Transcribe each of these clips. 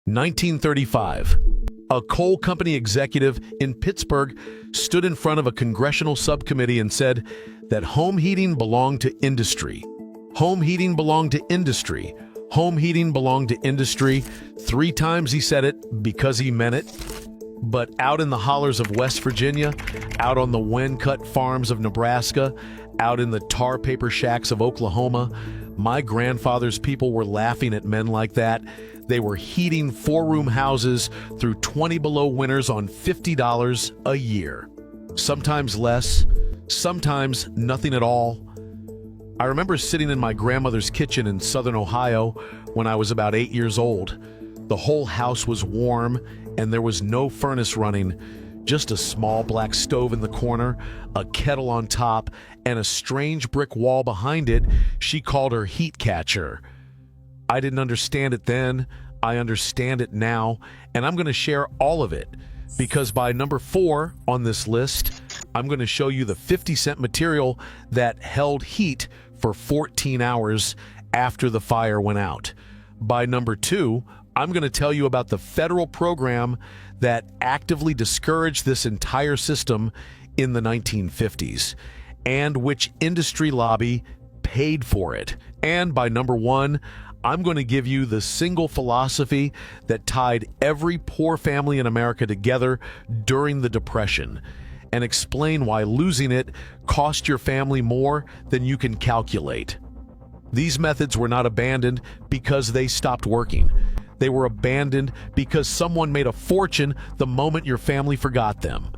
1935. A coal company executive in Pittsburgh stood in front of a congressional subcommittee and said that home heating belonged to industry. Home heating belonged to industry. Home heating belonged to industry. 3 times he said it because he meant it. But out in the hollers of West Virginia, out on the wind-cut farms of Nebraska, out in the tar paper shacks of Oklahoma, my grandfather's people were laughing at men like that. They were heating 4-room houses through 20 below winters on $50 a year. Sometimes less, sometimes nothing at all. I remember sitting in my grandmother's kitchen in southern Ohio when I was about 8 years old. The whole house was warm and there was no furnace running, just a small black stove in the corner, a kettle on top, and a strange brick wall behind it she called her heat catcher. I didn't understand it then. I understand it now, and I'm going to share all of it because by number 4 on this list, I'm going to show you the 50-cent material that held heat for 14 hours after the fire went out. By number 2, I'm going to tell you about the federal program that actively discouraged this entire system in the 1950s and which industry lobby paid for it. And by number 1, I'm going to give you the single philosophy that tied every poor family in America together during the Depression and explain why losing it cost your family more than you can calculate. These methods were not abandoned because they stopped working. They were abandoned because someone made a fortune the moment your family forgot them.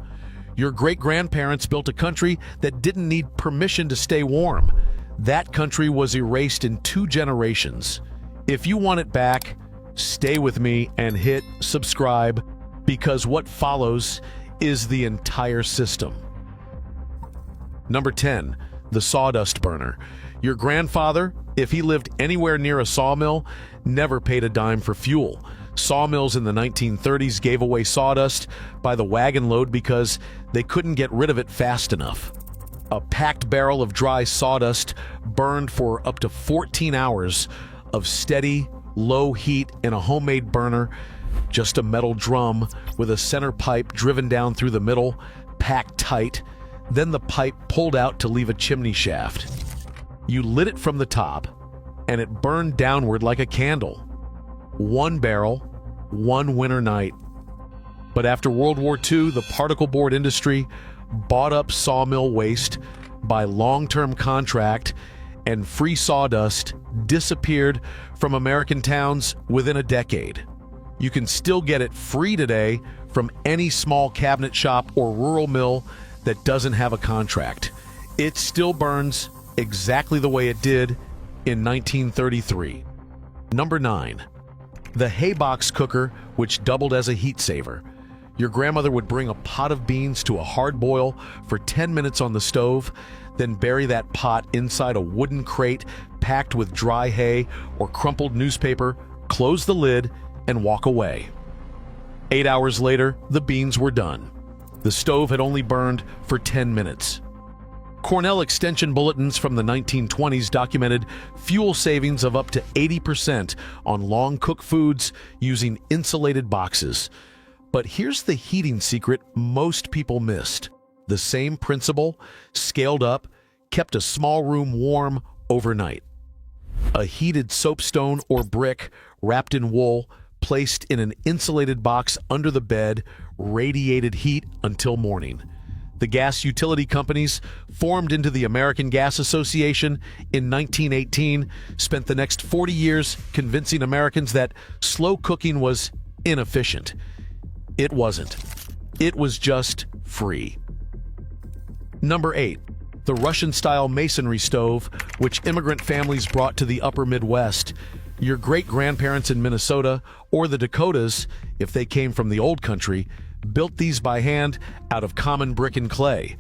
Your great-grandparents built a country that didn't need permission to stay warm. That country was erased in 2 generations. If you want it back, stay with me and hit subscribe because what follows is the entire system. Number 10, the sawdust burner. Your grandfather, if he lived anywhere near a sawmill, never paid a dime for fuel. Sawmills in the 1930s gave away sawdust by the wagon load because they couldn't get rid of it fast enough. A packed barrel of dry sawdust burned for up to 14 hours of steady, low heat in a homemade burner, just a metal drum with a center pipe driven down through the middle, packed tight, then the pipe pulled out to leave a chimney shaft. You lit it from the top, and it burned downward like a candle. 1 barrel, 1 winter night. But after World War II, the particle board industry bought up sawmill waste by long-term contract, and free sawdust disappeared from American towns within a decade. You can still get it free today from any small cabinet shop or rural mill that doesn't have a contract. It still burns exactly the way it did in 1933. Number 9, the hay box cooker, which doubled as a heat saver. Your grandmother would bring a pot of beans to a hard boil for 10 minutes on the stove, then bury that pot inside a wooden crate packed with dry hay or crumpled newspaper, close the lid, and walk away. 8 hours later, the beans were done. The stove had only burned for 10 minutes. Cornell extension bulletins from the 1920s documented fuel savings of up to 80% on long-cooked foods using insulated boxes. But here's the heating secret most people missed. The same principle, scaled up, kept a small room warm overnight. A heated soapstone or brick wrapped in wool, placed in an insulated box under the bed, radiated heat until morning. The gas utility companies, formed into the American Gas Association in 1918, spent the next 40 years convincing Americans that slow cooking was inefficient. It wasn't. It was just free. Number 8, the Russian-style masonry stove, which immigrant families brought to the upper Midwest. Your great-grandparents in Minnesota or the Dakotas, if they came from the old country, built these by hand out of common brick and clay.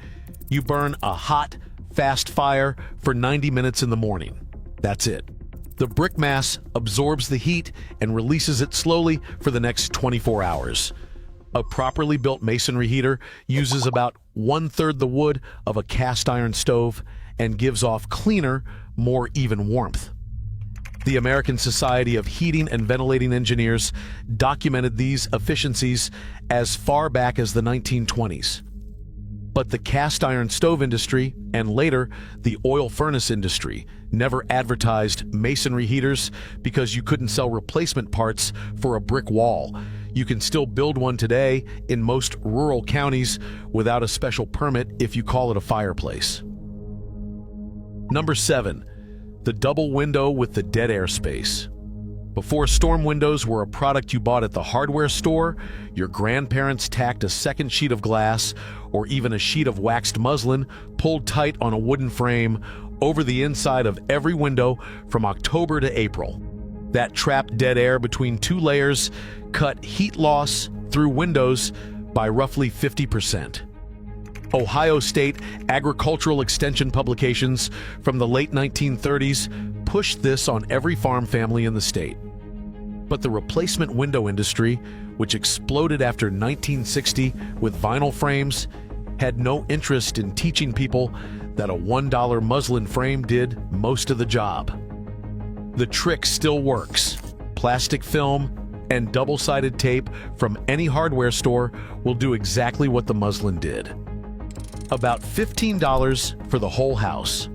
You burn a hot, fast fire for 90 minutes in the morning. That's it. The brick mass absorbs the heat and releases it slowly for the next 24 hours. A properly built masonry heater uses about 1/3 the wood of a cast iron stove and gives off cleaner, more even warmth. The American Society of Heating and Ventilating Engineers documented these efficiencies as far back as the 1920s. But the cast iron stove industry, and later the oil furnace industry, never advertised masonry heaters because you couldn't sell replacement parts for a brick wall. You can still build one today in most rural counties without a special permit if you call it a fireplace. Number 7. The double window with the dead air space. Before storm windows were a product you bought at the hardware store, your grandparents tacked a second sheet of glass or even a sheet of waxed muslin pulled tight on a wooden frame over the inside of every window from October to April. That trapped dead air between two layers cut heat loss through windows by roughly 50%. Ohio State agricultural extension publications from the late 1930s pushed this on every farm family in the state. But the replacement window industry, which exploded after 1960 with vinyl frames, had no interest in teaching people that a $1 muslin frame did most of the job. The trick still works. Plastic film and double-sided tape from any hardware store will do exactly what the muslin did. About $15 for the whole house.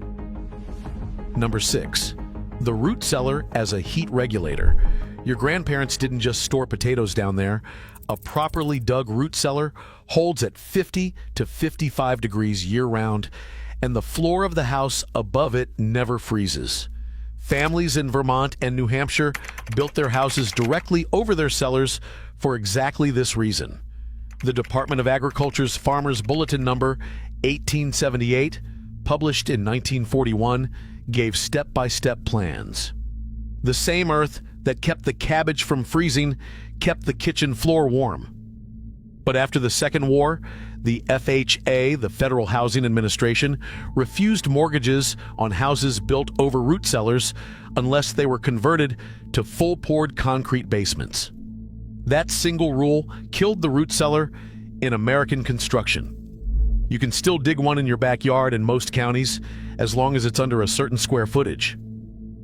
Number 6. The root cellar as a heat regulator. Your grandparents didn't just store potatoes down there. A properly dug root cellar holds at 50 to 55 degrees year-round, and the floor of the house above it never freezes. Families in Vermont and New Hampshire built their houses directly over their cellars for exactly this reason. The Department of Agriculture's Farmers Bulletin number 1878, published in 1941, gave step-by-step plans. The same earth that kept the cabbage from freezing kept the kitchen floor warm. But after the Second War, the FHA, the Federal Housing Administration, refused mortgages on houses built over root cellars unless they were converted to full-poured concrete basements. That single rule killed the root cellar in American construction. You can still dig one in your backyard in most counties as long as it's under a certain square footage.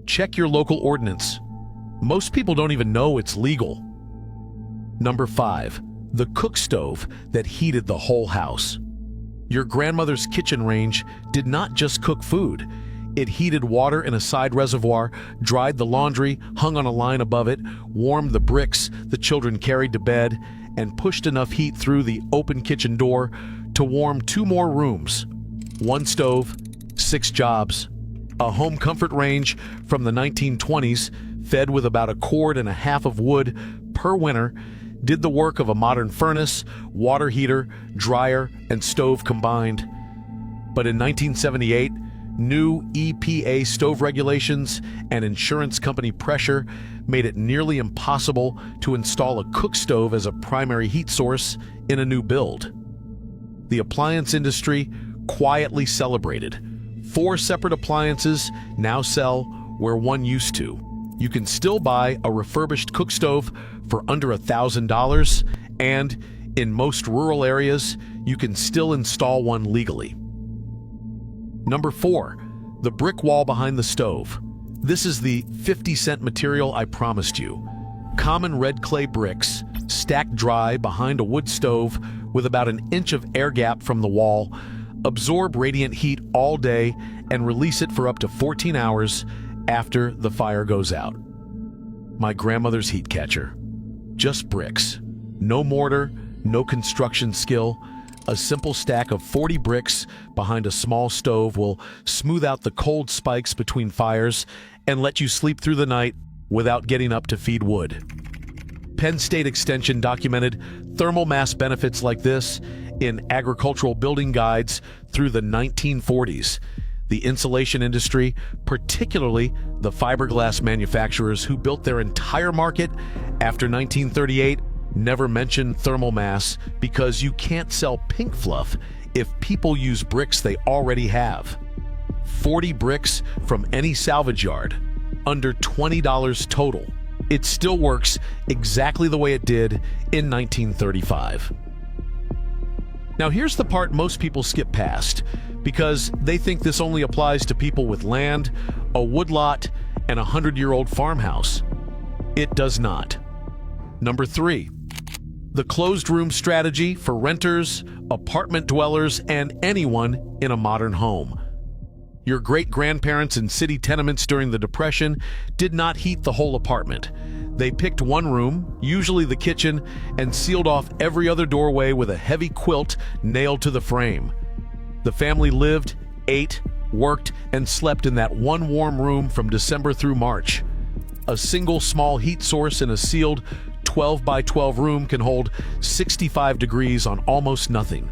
Check your local ordinance. Most people don't even know it's legal. Number 5. The cook stove that heated the whole house. Your grandmother's kitchen range did not just cook food. It heated water in a side reservoir, dried the laundry, hung on a line above it, warmed the bricks the children carried to bed, and pushed enough heat through the open kitchen door to warm 2 more rooms. 1 stove, 6 jobs. A home comfort range from the 1920s, fed with about 1.5 cords of wood per winter, did the work of a modern furnace, water heater, dryer, and stove combined. But in 1978, new EPA stove regulations and insurance company pressure made it nearly impossible to install a cook stove as a primary heat source in a new build. The appliance industry quietly celebrated. 4 separate appliances now sell where one used to. You can still buy a refurbished cook stove for under $1,000, and in most rural areas, you can still install one legally. Number 4. The brick wall behind the stove. This is the 50-cent material I promised you. Common red clay bricks, stacked dry behind a wood stove with about 1 inch of air gap from the wall, absorb radiant heat all day and release it for up to 14 hours after the fire goes out. My grandmother's heat catcher. Just bricks. No mortar, no construction skill. A simple stack of 40 bricks behind a small stove will smooth out the cold spikes between fires and let you sleep through the night without getting up to feed wood. Penn State Extension documented thermal mass benefits like this in agricultural building guides through the 1940s. The insulation industry, particularly the fiberglass manufacturers who built their entire market after 1938, never mentioned thermal mass because you can't sell pink fluff if people use bricks they already have. 40 bricks from any salvage yard, under $20 total. It still works exactly the way it did in 1935. Now here's the part most people skip past, because they think this only applies to people with land, a woodlot, and a 100-year-old farmhouse? It does not. Number 3. The closed room strategy for renters, apartment dwellers, and anyone in a modern home. Your great-grandparents in city tenements during the Depression did not heat the whole apartment. They picked one room, usually the kitchen, and sealed off every other doorway with a heavy quilt nailed to the frame. The family lived, ate, worked, and slept in that one warm room from December through March. A single small heat source in a sealed 12 by 12 room can hold 65 degrees on almost nothing.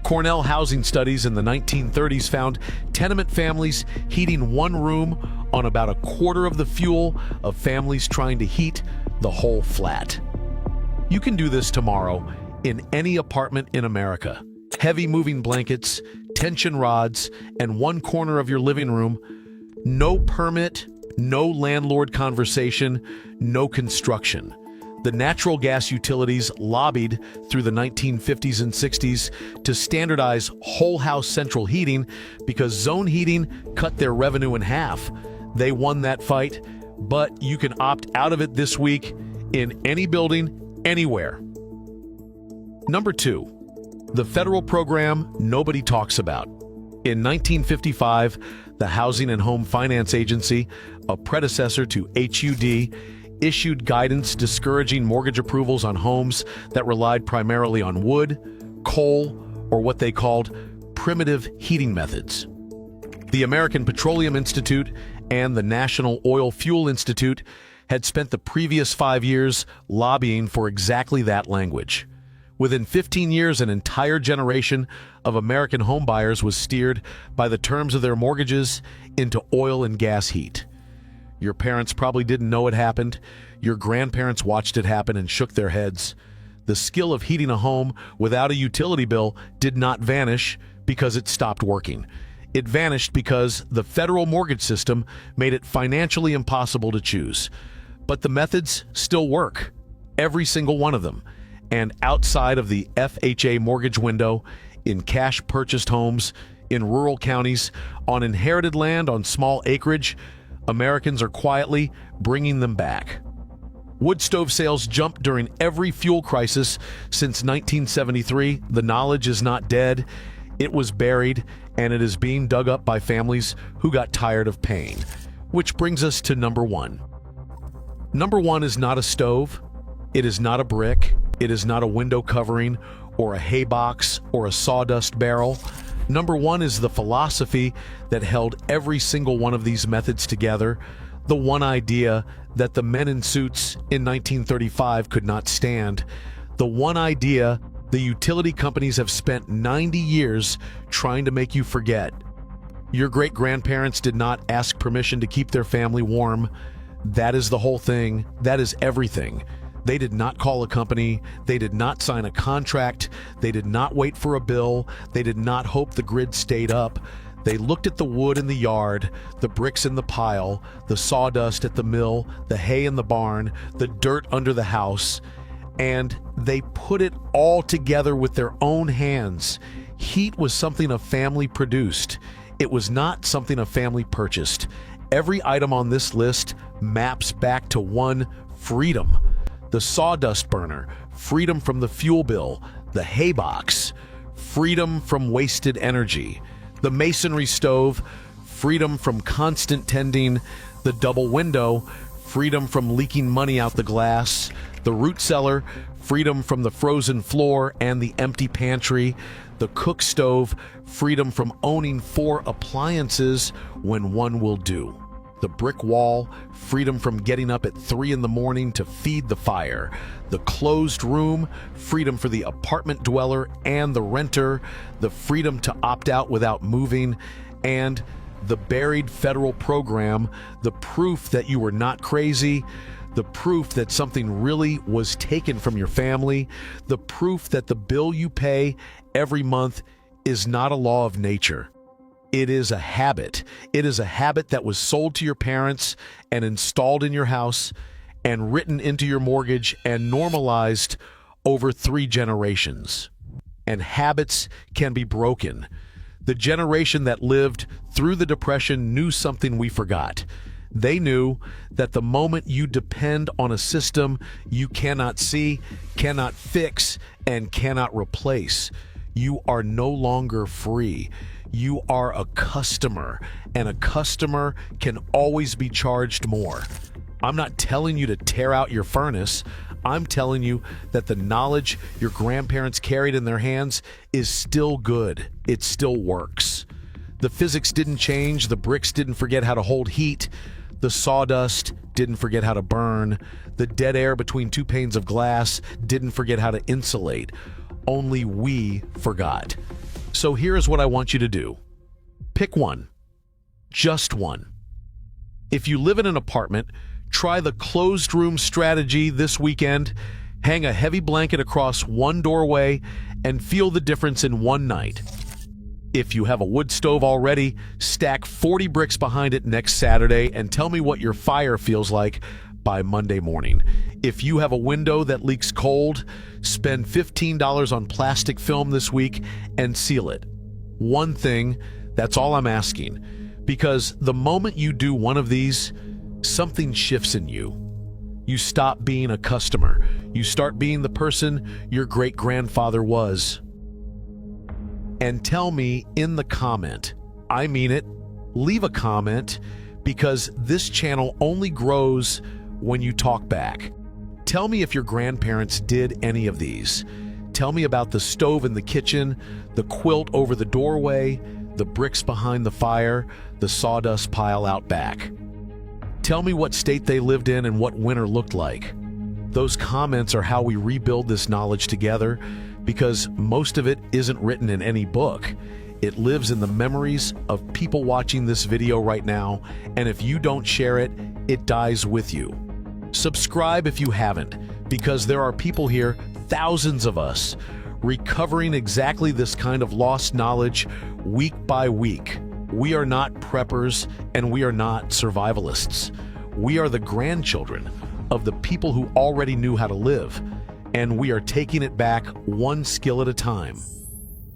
Cornell housing studies in the 1930s found tenement families heating one room on about a quarter of the fuel of families trying to heat the whole flat. You can do this tomorrow in any apartment in America. Heavy moving blankets, tension rods, and one corner of your living room. No permit, no landlord conversation, no construction. The natural gas utilities lobbied through the 1950s and 60s to standardize whole house central heating because zone heating cut their revenue in half. They won that fight, but you can opt out of it this week in any building, anywhere. Number 2, the federal program nobody talks about. In 1955, the Housing and Home Finance Agency, a predecessor to HUD, issued guidance discouraging mortgage approvals on homes that relied primarily on wood, coal, or what they called primitive heating methods. The American Petroleum Institute and the National Oil Fuel Institute had spent the previous 5 years lobbying for exactly that language. Within 15 years, an entire generation of American homebuyers was steered by the terms of their mortgages into oil and gas heat. Your parents probably didn't know it happened. Your grandparents watched it happen and shook their heads. The skill of heating a home without a utility bill did not vanish because it stopped working. It vanished because the federal mortgage system made it financially impossible to choose. But the methods still work, every single one of them. And outside of the FHA mortgage window, in cash-purchased homes, in rural counties, on inherited land, on small acreage, Americans are quietly bringing them back. Wood stove sales jumped during every fuel crisis since 1973. The knowledge is not dead. It was buried, and it is being dug up by families who got tired of paying. Which brings us to number 1. Number 1 is not a stove. It is not a brick. It is not a window covering or a hay box or a sawdust barrel. Number 1 is the philosophy that held every single one of these methods together, the one idea that the men in suits in 1935 could not stand, the one idea the utility companies have spent 90 years trying to make you forget. Your great-grandparents did not ask permission to keep their family warm. That is the whole thing. That is everything. They did not call a company. They did not sign a contract. They did not wait for a bill. They did not hope the grid stayed up. They looked at the wood in the yard, the bricks in the pile, the sawdust at the mill, the hay in the barn, the dirt under the house, and they put it all together with their own hands. Heat was something a family produced. It was not something a family purchased. Every item on this list maps back to one: freedom. The sawdust burner, freedom from the fuel bill; the hay box, freedom from wasted energy; the masonry stove, freedom from constant tending; the double window, freedom from leaking money out the glass; the root cellar, freedom from the frozen floor and the empty pantry; the cook stove, freedom from owning 4 appliances when one will do; the brick wall, freedom from getting up at 3 in the morning to feed the fire; the closed room, freedom for the apartment dweller and the renter; the freedom to opt out without moving; and the buried federal program, the proof that you were not crazy, the proof that something really was taken from your family, the proof that the bill you pay every month is not a law of nature. It is a habit. It is a habit that was sold to your parents and installed in your house and written into your mortgage and normalized over 3 generations. And habits can be broken. The generation that lived through the Depression knew something we forgot. They knew that the moment you depend on a system you cannot see, cannot fix, and cannot replace, you are no longer free. You are a customer, and a customer can always be charged more. I'm not telling you to tear out your furnace. I'm telling you that the knowledge your grandparents carried in their hands is still good. It still works. The physics didn't change. The bricks didn't forget how to hold heat. The sawdust didn't forget how to burn. The dead air between two panes of glass didn't forget how to insulate. Only we forgot. So here's what I want you to do. Pick one. Just one. If you live in an apartment, try the closed room strategy this weekend. Hang a heavy blanket across one doorway and feel the difference in one night. If you have a wood stove already, stack 40 bricks behind it next Saturday and tell me what your fire feels like by Monday morning. If you have a window that leaks cold, spend $15 on plastic film this week and seal it. One thing, that's all I'm asking. Because the moment you do one of these, something shifts in you. You stop being a customer. You start being the person your great-grandfather was. And tell me in the comment, I mean it, leave a comment, because this channel only grows when you talk back. Tell me if your grandparents did any of these. Tell me about the stove in the kitchen, the quilt over the doorway, the bricks behind the fire, the sawdust pile out back. Tell me what state they lived in and what winter looked like. Those comments are how we rebuild this knowledge together, because most of it isn't written in any book. It lives in the memories of people watching this video right now, and if you don't share it, it dies with you. Subscribe if you haven't, because there are people here, thousands of us, recovering exactly this kind of lost knowledge week by week. We are not preppers, and we are not survivalists. We are the grandchildren of the people who already knew how to live, and we are taking it back one skill at a time.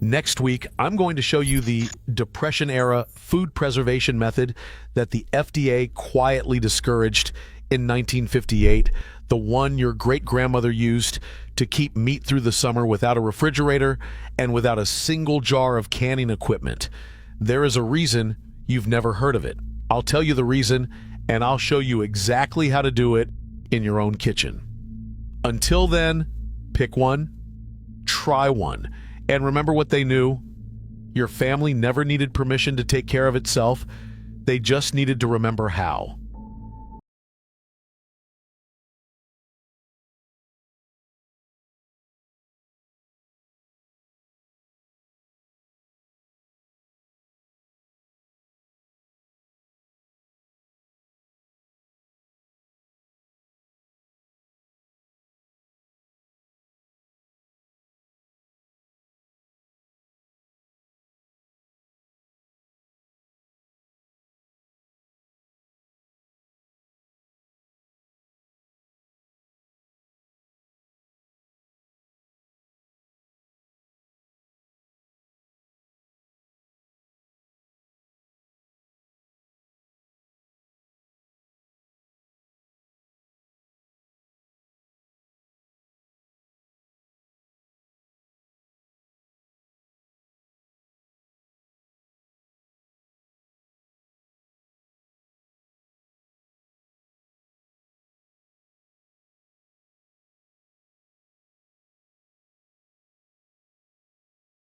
Next week, I'm going to show you the Depression-era food preservation method that the FDA quietly discouraged in 1958, the one your great-grandmother used to keep meat through the summer without a refrigerator and without a single jar of canning equipment. There is a reason you've never heard of it. I'll tell you the reason, and I'll show you exactly how to do it in your own kitchen. Until then, pick one, try one, and remember what they knew. Your family never needed permission to take care of itself. They just needed to remember how.